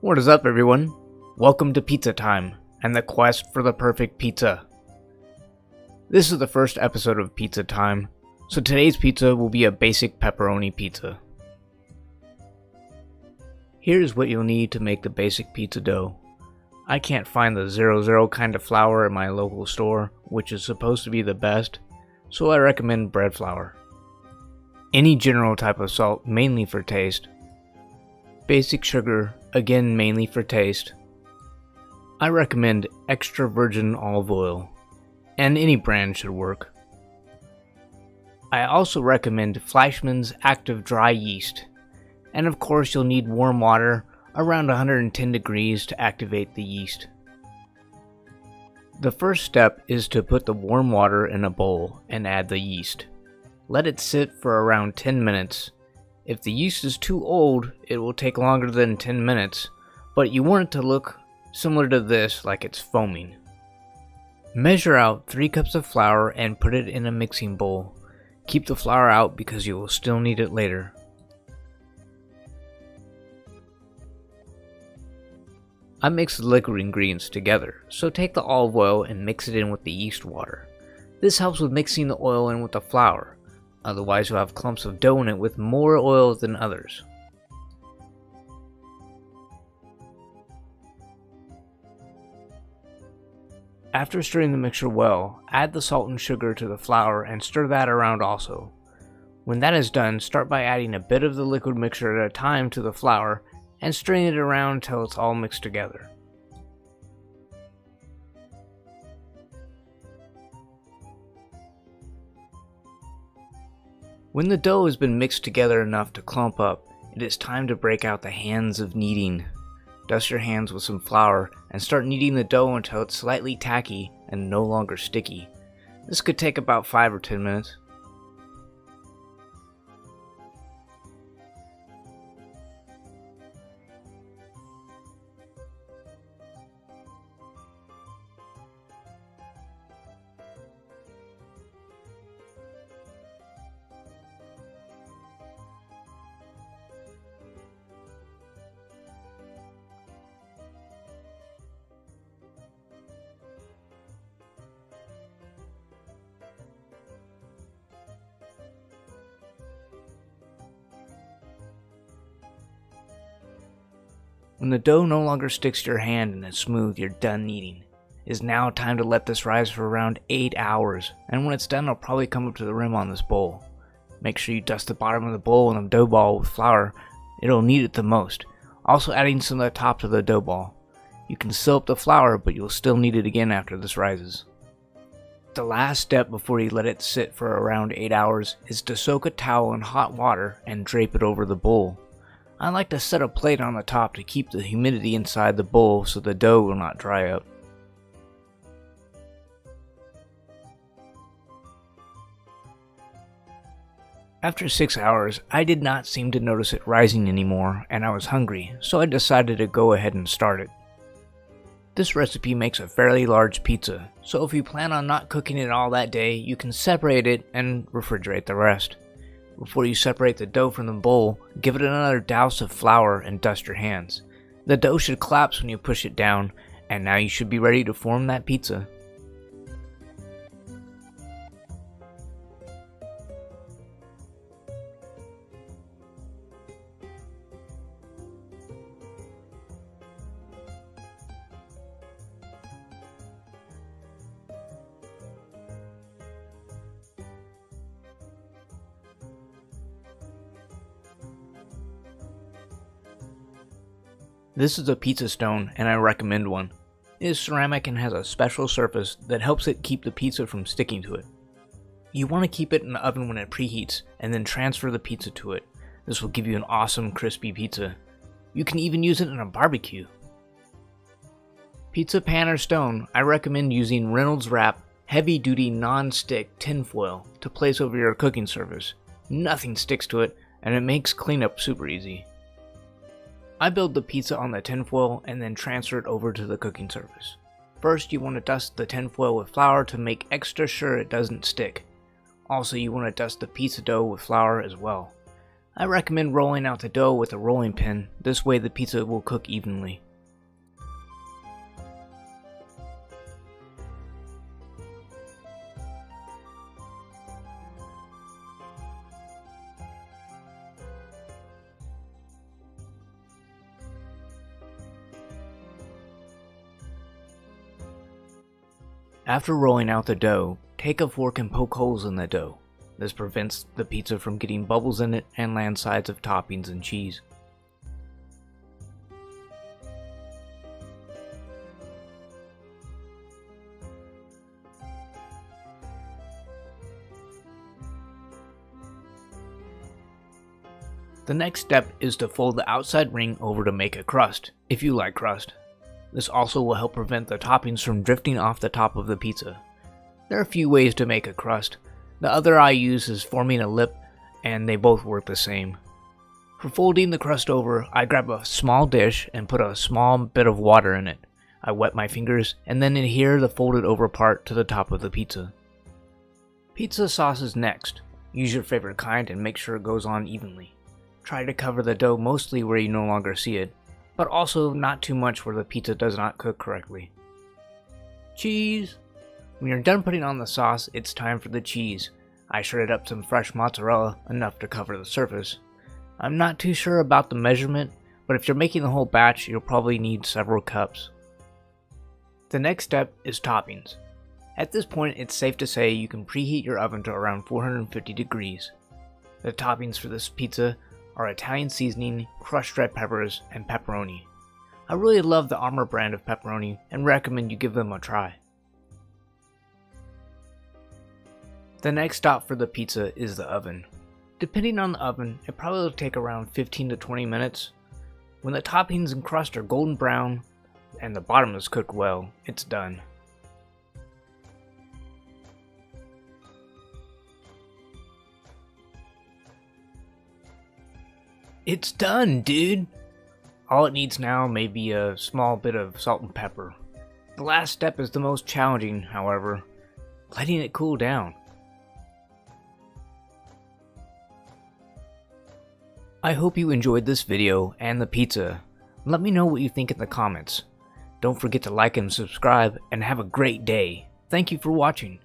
What is up, everyone? Welcome to Pizza Time and the quest for the perfect pizza. This is the first episode of Pizza Time, so today's pizza will be a basic pepperoni pizza. Here's what you'll need to make the basic pizza dough. I can't find the 00 kind of flour in my local store, which is supposed to be the best, so I recommend bread flour. Any general type of salt, mainly for taste. Basic sugar, again mainly for taste. I recommend extra virgin olive oil, and any brand should work. I also recommend Fleischmann's active dry yeast, and of course you'll need warm water around 110 degrees to activate the yeast. The first step is to put the warm water in a bowl and add the yeast. Let it sit for around 10 minutes. If the yeast is too old, it will take longer than 10 minutes, but you want it to look similar to this, like it's foaming. Measure out 3 cups of flour and put it in a mixing bowl. Keep the flour out because you will still need it later. I mix the liquid ingredients together, so take the olive oil and mix it in with the yeast water. This helps with mixing the oil in with the flour. Otherwise you'll have clumps of dough in it with more oil than others. After stirring the mixture well, add the salt and sugar to the flour and stir that around also. When that is done, start by adding a bit of the liquid mixture at a time to the flour and stirring it around until it's all mixed together. When the dough has been mixed together enough to clump up, it is time to break out the hands of kneading. Dust your hands with some flour and start kneading the dough until it's slightly tacky and no longer sticky. This could take about 5 or 10 minutes. When the dough no longer sticks to your hand and is smooth, you're done kneading. It is now time to let this rise for around 8 hours, and when it's done it'll probably come up to the rim on this bowl. Make sure you dust the bottom of the bowl and the dough ball with flour. It'll need it the most. Also adding some of the top to the dough ball. You can seal up the flour, but you'll still need it again after this rises. The last step before you let it sit for around 8 hours is to soak a towel in hot water and drape it over the bowl. I like to set a plate on the top to keep the humidity inside the bowl so the dough will not dry up. After 6 hours, I did not seem to notice it rising anymore, and I was hungry, so I decided to go ahead and start it. This recipe makes a fairly large pizza, so if you plan on not cooking it all that day, you can separate it and refrigerate the rest. Before you separate the dough from the bowl, give it another douse of flour and dust your hands. The dough should collapse when you push it down, and now you should be ready to form that pizza. This is a pizzastone, and I recommend one. It is ceramic and has a special surface that helps it keep the pizza from sticking to it. You want to keep it in the oven when it preheats, and then transfer the pizza to it. This will give you an awesome crispy pizza. You can even use it in a barbecue. Pizza pan or stone, I recommend using Reynolds Wrap heavy duty non-stick tinfoil to place over your cooking surface. Nothing sticks to it, and it makes cleanup super easy. I build the pizza on the tinfoil and then transfer it over to the cooking surface. First, you want to dust the tinfoil with flour to make extra sure it doesn't stick. Also, you want to dust the pizza dough with flour as well. I recommend rolling out the dough with a rolling pin, this way the pizza will cook evenly. After rolling out the dough, take a fork and poke holes in the dough. This prevents the pizza from getting bubbles in it and landslides of toppings and cheese. The next step is to fold the outside ring over to make a crust, if you like crust. This also will help prevent the toppings from drifting off the top of the pizza. There are a few ways to make a crust. The other I use is forming a lip, and they both work the same. For folding the crust over, I grab a small dish and put a small bit of water in it. I wet my fingers and then adhere the folded over part to the top of the pizza. Pizza sauce is next. Use your favorite kind and make sure it goes on evenly. Try to cover the dough mostly where you no longer see it, but also not too much where the pizza does not cook correctly. Cheese! When you're done putting on the sauce, it's time for the cheese. I shredded up some fresh mozzarella, enough to cover the surface. I'm not too sure about the measurement, but if you're making the whole batch, you'll probably need several cups. The next step is toppings. At this point, it's safe to say you can preheat your oven to around 450 degrees. The toppings for this pizza are Italian seasoning, crushed red peppers, and pepperoni. I really love the Armour brand of pepperoni and recommend you give them a try. The next stop for the pizza is the oven. Depending on the oven, it probably will take around 15 to 20 minutes. When the toppings and crust are golden brown and the bottom is cooked well, it's done. It's done, dude! All it needs now may be a small bit of salt and pepper. The last step is the most challenging, however, letting it cool down. I hope you enjoyed this video and the pizza. Let me know what you think in the comments. Don't forget to like and subscribe, and have a great day. Thank you for watching.